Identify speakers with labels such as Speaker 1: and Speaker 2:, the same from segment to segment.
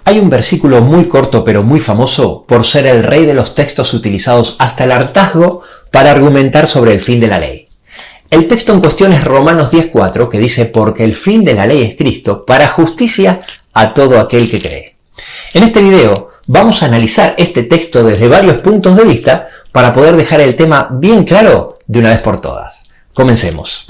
Speaker 1: Hay un versículo muy corto pero muy famoso por ser el rey de los textos utilizados hasta el hartazgo para argumentar sobre el fin de la ley. El texto en cuestión es Romanos 10:4, que dice: porque el fin de la ley es Cristo, para justicia a todo aquel que cree. En este video vamos a analizar este texto desde varios puntos de vista para poder dejar el tema bien claro de una vez por todas. Comencemos.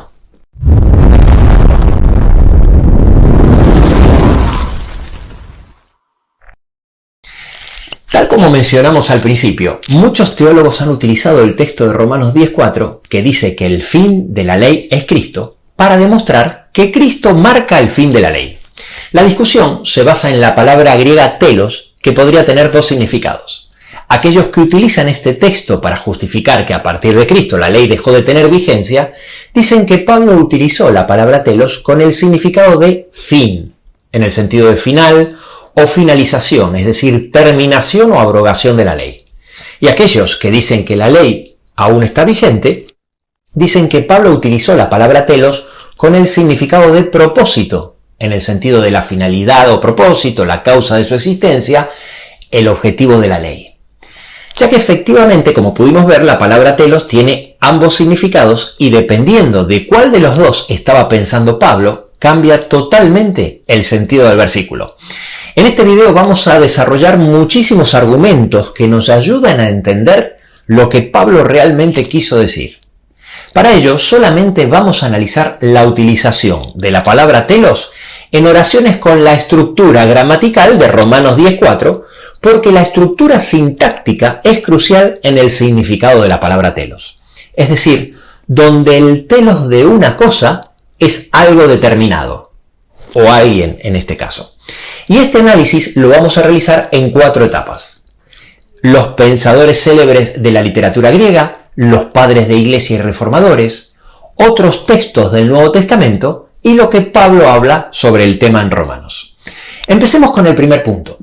Speaker 1: Tal como mencionamos al principio, muchos teólogos han utilizado el texto de Romanos 10:4, que dice que el fin de la ley es Cristo, para demostrar que Cristo marca el fin de la ley. La discusión se basa en la palabra griega telos, que podría tener dos significados. Aquellos que utilizan este texto para justificar que a partir de Cristo la ley dejó de tener vigencia, dicen que Pablo utilizó la palabra telos con el significado de fin, en el sentido de final o finalización, es decir, terminación o abrogación de la ley. Y aquellos que dicen que la ley aún está vigente, dicen que Pablo utilizó la palabra telos con el significado de propósito, en el sentido de la finalidad o propósito, la causa de su existencia, el objetivo de la ley. Ya que efectivamente, como pudimos ver, la palabra telos tiene ambos significados y dependiendo de cuál de los dos estaba pensando Pablo, cambia totalmente el sentido del versículo. En este video vamos a desarrollar muchísimos argumentos que nos ayudan a entender lo que Pablo realmente quiso decir. Para ello, solamente vamos a analizar la utilización de la palabra telos en oraciones con la estructura gramatical de Romanos 10:4, porque la estructura sintáctica es crucial en el significado de la palabra telos. Es decir, donde el telos de una cosa es algo determinado, o alguien en este caso. Y este análisis lo vamos a realizar en 4 etapas. Los pensadores célebres de la literatura griega, los padres de iglesia y reformadores, otros textos del Nuevo Testamento y lo que Pablo habla sobre el tema en Romanos. Empecemos con el primer punto.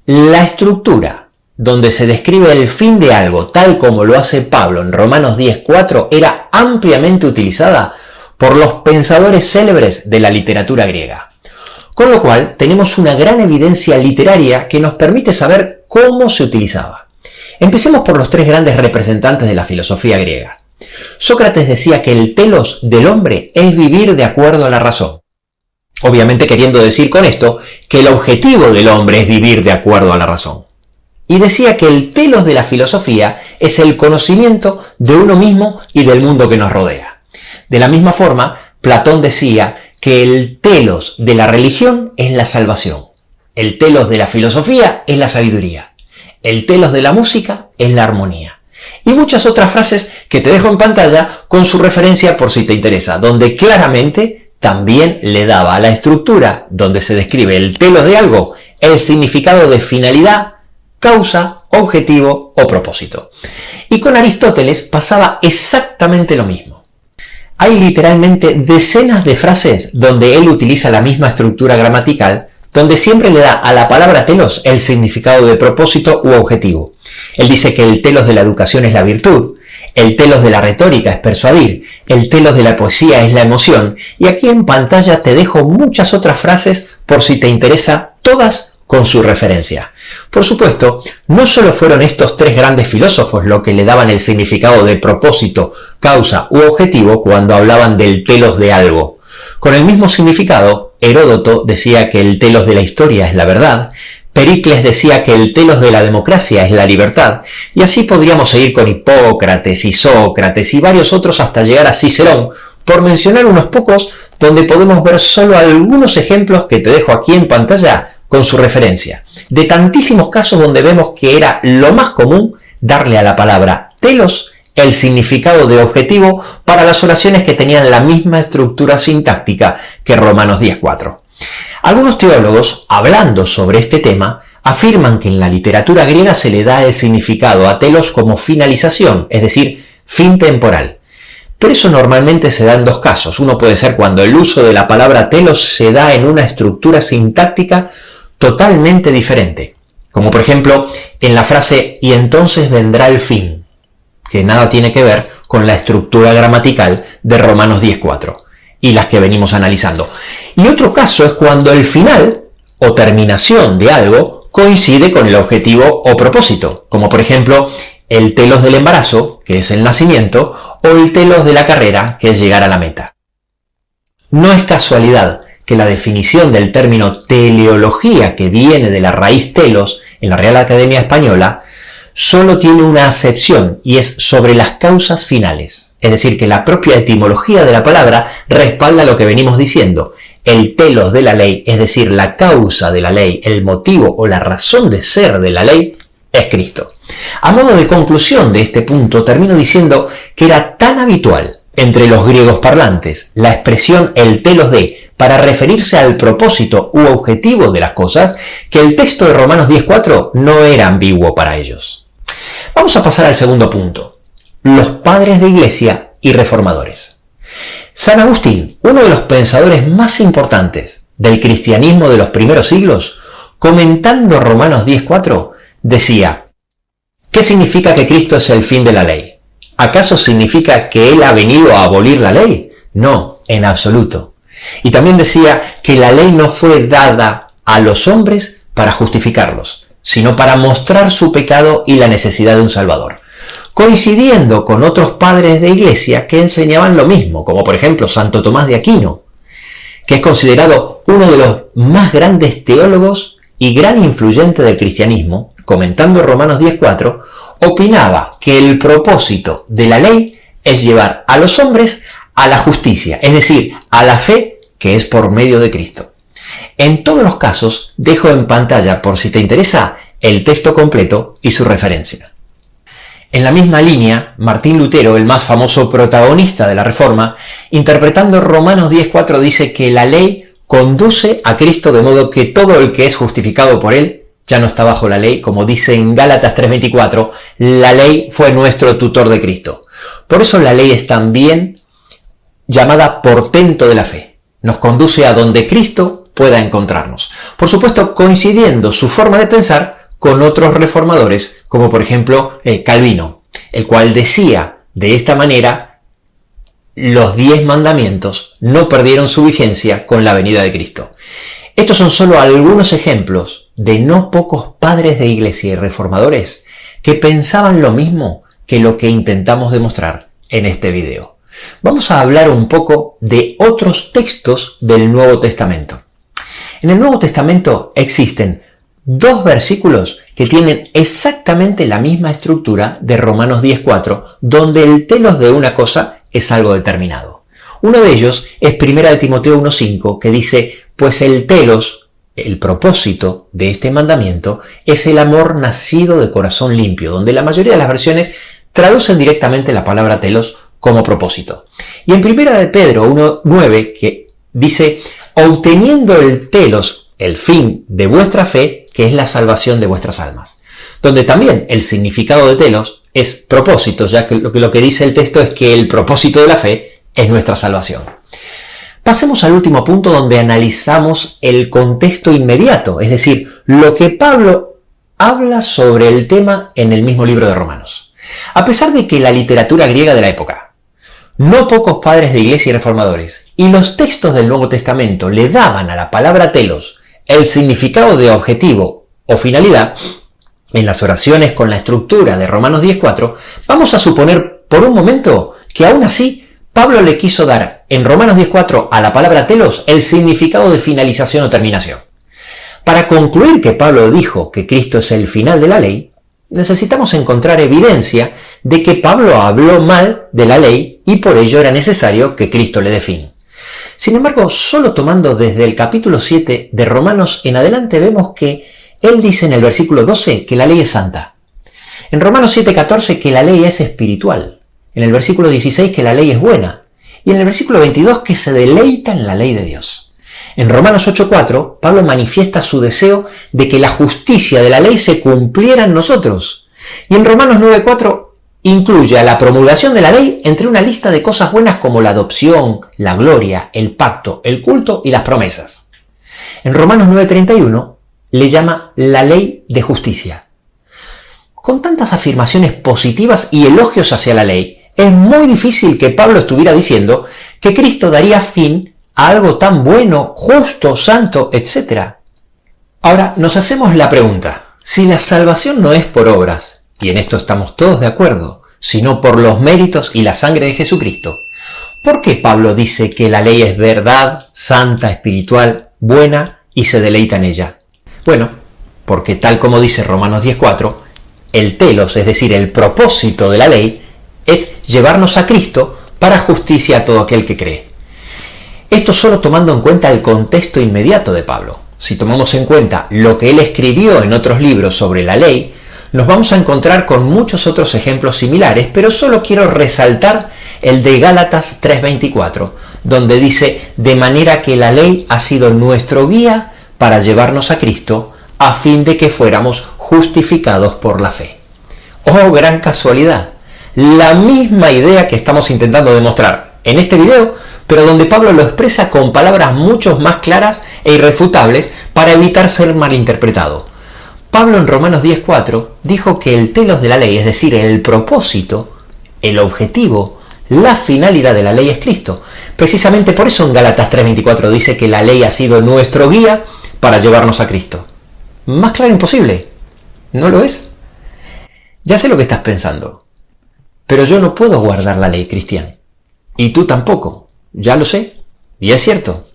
Speaker 1: La estructura donde se describe el fin de algo, tal como lo hace Pablo en Romanos 10:4, era ampliamente utilizada por los pensadores célebres de la literatura griega. Con lo cual, tenemos una gran evidencia literaria que nos permite saber cómo se utilizaba. Empecemos por los 3 grandes representantes de la filosofía griega. Sócrates decía que el telos del hombre es vivir de acuerdo a la razón. Obviamente queriendo decir con esto que el objetivo del hombre es vivir de acuerdo a la razón. Y decía que el telos de la filosofía es el conocimiento de uno mismo y del mundo que nos rodea. De la misma forma, Platón decía que el telos de la religión es la salvación, el telos de la filosofía es la sabiduría, el telos de la música es la armonía. Y muchas otras frases que te dejo en pantalla con su referencia por si te interesa, donde claramente también le daba a la estructura donde se describe el telos de algo el significado de finalidad, causa, objetivo o propósito. Y con Aristóteles pasaba exactamente lo mismo. Hay literalmente decenas de frases donde él utiliza la misma estructura gramatical, donde siempre le da a la palabra telos el significado de propósito u objetivo. Él dice que el telos de la educación es la virtud, el telos de la retórica es persuadir, el telos de la poesía es la emoción, y aquí en pantalla te dejo muchas otras frases por si te interesa, todas con su referencia. Por supuesto, no solo fueron estos 3 grandes filósofos los que le daban el significado de propósito, causa u objetivo cuando hablaban del telos de algo. Con el mismo significado, Heródoto decía que el telos de la historia es la verdad, Pericles decía que el telos de la democracia es la libertad, y así podríamos seguir con Hipócrates y Sócrates y varios otros hasta llegar a Cicerón, por mencionar unos pocos donde podemos ver solo algunos ejemplos que te dejo aquí en pantalla con su referencia, de tantísimos casos donde vemos que era lo más común darle a la palabra telos el significado de objetivo para las oraciones que tenían la misma estructura sintáctica que Romanos 10:4. Algunos teólogos, hablando sobre este tema, afirman que en la literatura griega se le da el significado a telos como finalización, es decir, fin temporal. Pero eso normalmente se da en 2 casos. Uno puede ser cuando el uso de la palabra telos se da en una estructura sintáctica totalmente diferente. Como por ejemplo en la frase "y entonces vendrá el fin", que nada tiene que ver con la estructura gramatical de Romanos 10:4 y las que venimos analizando. Y otro caso es cuando el final o terminación de algo coincide con el objetivo o propósito, como por ejemplo el telos del embarazo, que es el nacimiento, o el telos de la carrera, que es llegar a la meta. No es casualidad que la definición del término teleología, que viene de la raíz telos en la Real Academia Española, solo tiene una acepción y es sobre las causas finales. Es decir, que la propia etimología de la palabra respalda lo que venimos diciendo. El telos de la ley, es decir, la causa de la ley, el motivo o la razón de ser de la ley, es Cristo. A modo de conclusión de este punto, termino diciendo que era tan habitual entre los griegos parlantes la expresión el telos de para referirse al propósito u objetivo de las cosas, que el texto de Romanos 10:4 no era ambiguo para ellos. Vamos a pasar al segundo punto: los padres de iglesia y reformadores. San Agustín, uno de los pensadores más importantes del cristianismo de los primeros siglos, comentando Romanos 10:4, decía: ¿qué significa que Cristo es el fin de la ley? ¿Acaso significa que Él ha venido a abolir la ley? No, en absoluto. Y también decía que la ley no fue dada a los hombres para justificarlos, sino para mostrar su pecado y la necesidad de un Salvador, coincidiendo con otros padres de iglesia que enseñaban lo mismo, como por ejemplo Santo Tomás de Aquino, que es considerado uno de los más grandes teólogos y gran influyente del cristianismo. Comentando Romanos 10:4, opinaba que el propósito de la ley es llevar a los hombres a la justicia, es decir, a la fe que es por medio de Cristo. En todos los casos, dejo en pantalla, por si te interesa, el texto completo y su referencia. En la misma línea, Martín Lutero, el más famoso protagonista de la Reforma, interpretando Romanos 10:4, dice que la ley conduce a Cristo de modo que todo el que es justificado por él ya no está bajo la ley, como dice en Gálatas 3:24, la ley fue nuestro tutor de Cristo. Por eso la ley es también llamada portento de la fe. Nos conduce a donde Cristo pueda encontrarnos. Por supuesto, coincidiendo su forma de pensar con otros reformadores, como por ejemplo Calvino, el cual decía de esta manera: los 10 mandamientos no perdieron su vigencia con la venida de Cristo. Estos son solo algunos ejemplos de no pocos padres de iglesia y reformadores que pensaban lo mismo que lo que intentamos demostrar en este video. Vamos a hablar un poco de otros textos del Nuevo Testamento. En el Nuevo Testamento existen 2 versículos que tienen exactamente la misma estructura de Romanos 10:4, donde el telos de una cosa es algo determinado. Uno de ellos es 1 Timoteo 1:5, que dice: pues el telos, el propósito de este mandamiento, es el amor nacido de corazón limpio, donde la mayoría de las versiones traducen directamente la palabra telos como propósito. Y en 1 Pedro 1:9, que dice: obteniendo el telos, el fin de vuestra fe, que es la salvación de vuestras almas. Donde también el significado de telos es propósito, ya que lo que dice el texto es que el propósito de la fe es nuestra salvación. Pasemos al último punto, donde analizamos el contexto inmediato, es decir, lo que Pablo habla sobre el tema en el mismo libro de Romanos. A pesar de que la literatura griega de la época, no pocos padres de iglesia y reformadores, y los textos del Nuevo Testamento le daban a la palabra telos el significado de objetivo o finalidad, en las oraciones con la estructura de Romanos 10:4, vamos a suponer por un momento que aún así Pablo le quiso dar en Romanos 10:4 a la palabra telos el significado de finalización o terminación. Para concluir que Pablo dijo que Cristo es el final de la ley, necesitamos encontrar evidencia de que Pablo habló mal de la ley y por ello era necesario que Cristo le dé fin. Sin embargo, solo tomando desde el capítulo 7 de Romanos en adelante, vemos que él dice en el versículo 12 que la ley es santa. En Romanos 7:14 que la ley es espiritual. En el versículo 16 que la ley es buena. Y en el versículo 22 que se deleita en la ley de Dios. En Romanos 8:4, Pablo manifiesta su deseo de que la justicia de la ley se cumpliera en nosotros. Y en Romanos 9:4 incluye a la promulgación de la ley entre una lista de cosas buenas como la adopción, la gloria, el pacto, el culto y las promesas. En Romanos 9:31 le llama la ley de justicia. Con tantas afirmaciones positivas y elogios hacia la ley, es muy difícil que Pablo estuviera diciendo que Cristo daría fin a algo tan bueno, justo, santo, etc. Ahora nos hacemos la pregunta, si la salvación no es por obras, y en esto estamos todos de acuerdo, sino por los méritos y la sangre de Jesucristo, ¿por qué Pablo dice que la ley es verdad, santa, espiritual, buena y se deleita en ella? Bueno, porque tal como dice Romanos 10:4, el telos, es decir, el propósito de la ley, es llevarnos a Cristo para justicia a todo aquel que cree. Esto solo tomando en cuenta el contexto inmediato de Pablo. Si tomamos en cuenta lo que él escribió en otros libros sobre la ley, nos vamos a encontrar con muchos otros ejemplos similares, pero solo quiero resaltar el de Gálatas 3:24, donde dice, de manera que la ley ha sido nuestro guía para llevarnos a Cristo, a fin de que fuéramos justificados por la fe. ¡Oh, gran casualidad! La misma idea que estamos intentando demostrar en este video, pero donde Pablo lo expresa con palabras mucho más claras e irrefutables para evitar ser malinterpretado. Pablo en Romanos 10:4 dijo que el telos de la ley, es decir, el propósito, el objetivo, la finalidad de la ley es Cristo. Precisamente por eso en Gálatas 3:24 dice que la ley ha sido nuestro guía para llevarnos a Cristo. Más claro imposible, ¿no lo es? Ya sé lo que estás pensando, pero yo no puedo guardar la ley, Cristian. Y tú tampoco, ya lo sé, y es cierto.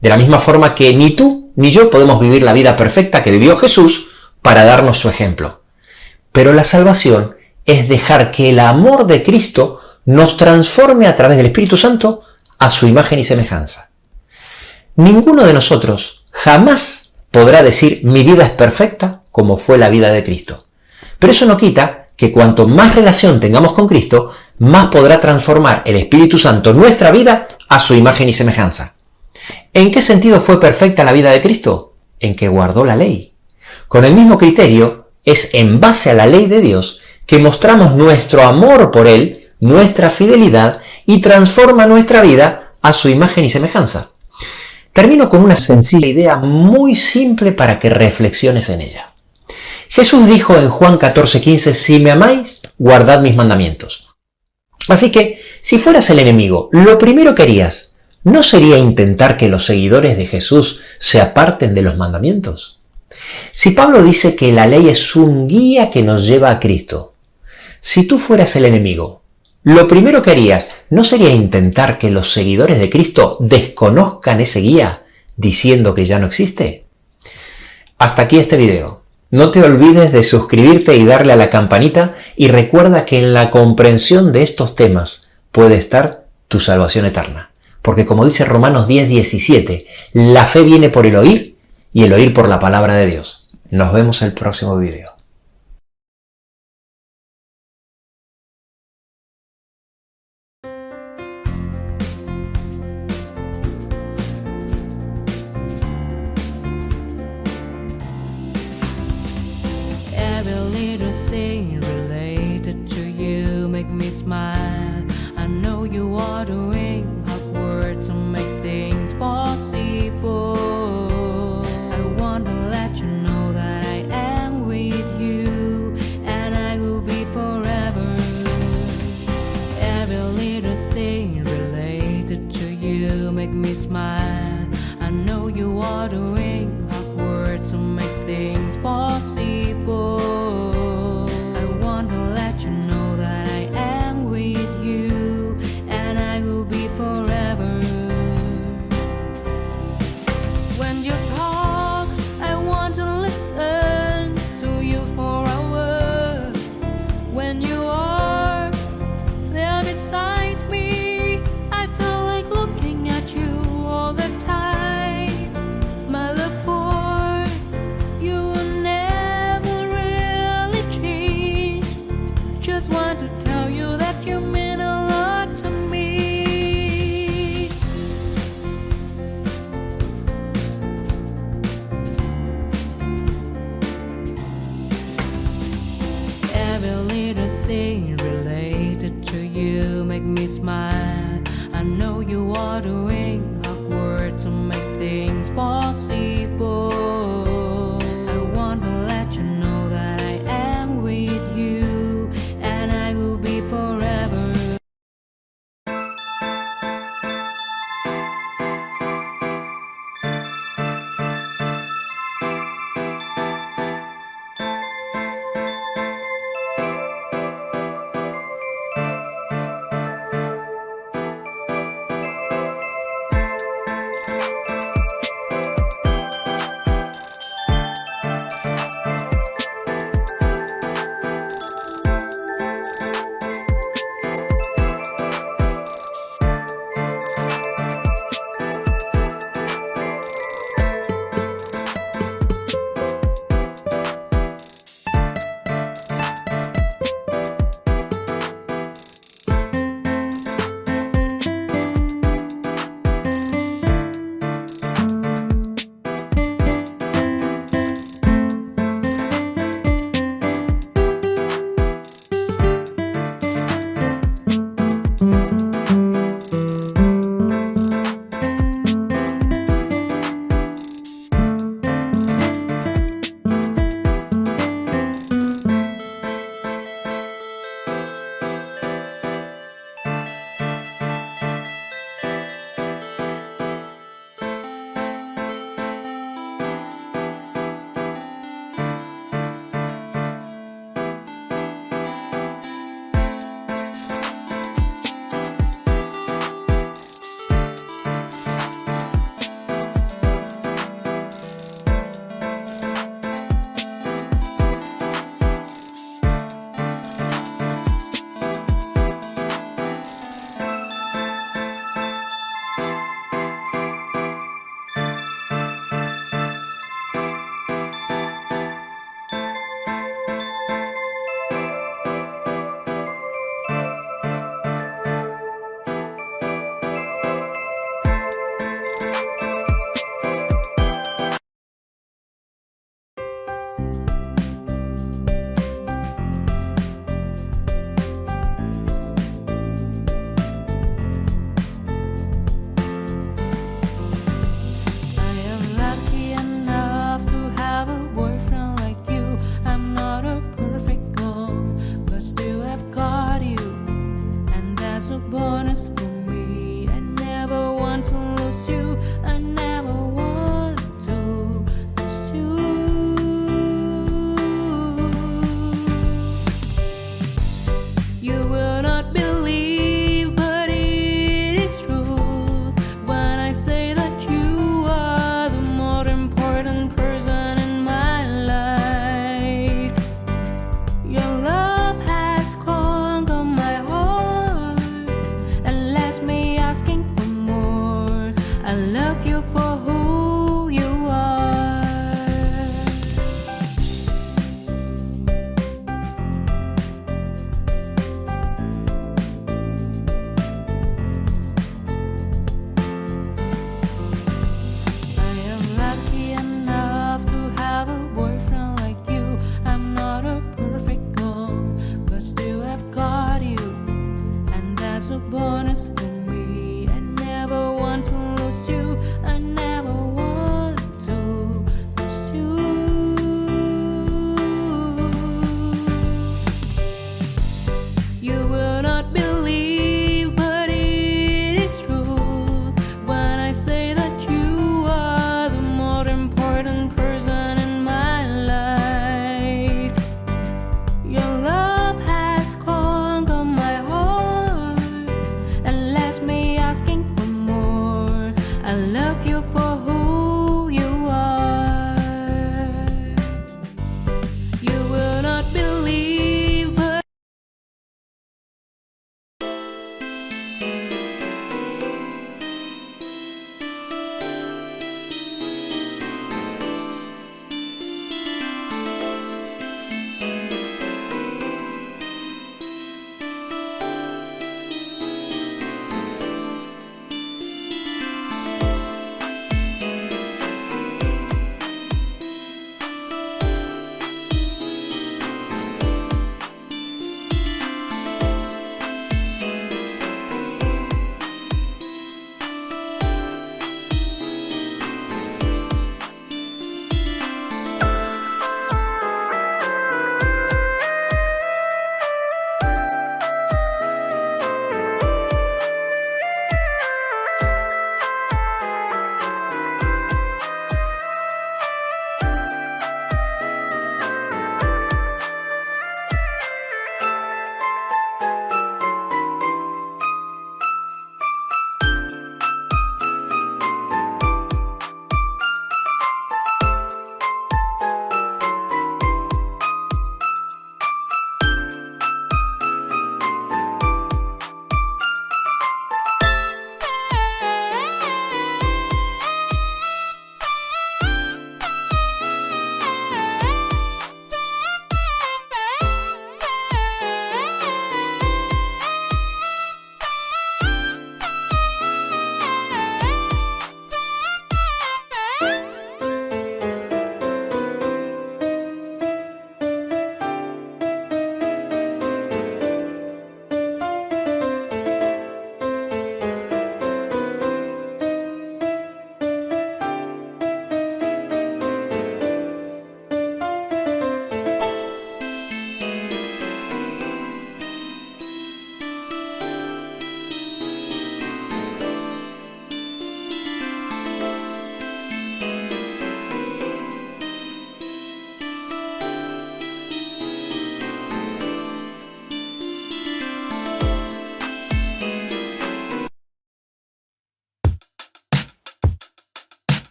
Speaker 1: De la misma forma que ni tú ni yo podemos vivir la vida perfecta que vivió Jesús para darnos su ejemplo. Pero la salvación es dejar que el amor de Cristo nos transforme a través del Espíritu Santo a su imagen y semejanza. Ninguno de nosotros jamás podrá decir mi vida es perfecta como fue la vida de Cristo. Pero eso no quita que cuanto más relación tengamos con Cristo, más podrá transformar el Espíritu Santo nuestra vida a su imagen y semejanza. ¿En qué sentido fue perfecta la vida de Cristo? En que guardó la ley. Con el mismo criterio, es en base a la ley de Dios que mostramos nuestro amor por Él, nuestra fidelidad y transforma nuestra vida a su imagen y semejanza. Termino con una sencilla idea muy simple para que reflexiones en ella. Jesús dijo en Juan 14:15, si me amáis, guardad mis mandamientos. Así que, si fueras el enemigo, lo primero que harías, ¿no sería intentar que los seguidores de Jesús se aparten de los mandamientos? Si Pablo dice que la ley es un guía que nos lleva a Cristo, si tú fueras el enemigo, lo primero que harías, ¿no sería intentar que los seguidores de Cristo desconozcan ese guía diciendo que ya no existe? Hasta aquí este video. No te olvides de suscribirte y darle a la campanita y recuerda que en la comprensión de estos temas puede estar tu salvación eterna. Porque como dice Romanos 10:17, la fe viene por el oír y el oír por la palabra de Dios. Nos vemos en el próximo video.